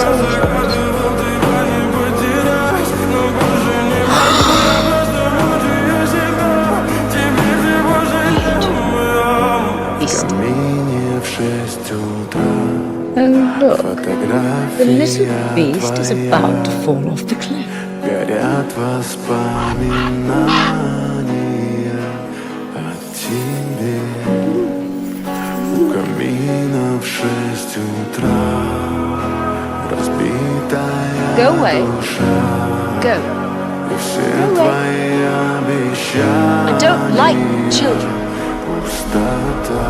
soldiers. Oh, look. The little beast is about to fall off the cliff. Горят воспоминания о тебе. У камина в 6 утра разбитая Go away. душа. Go. И все твои I обещания don't like children. пустота.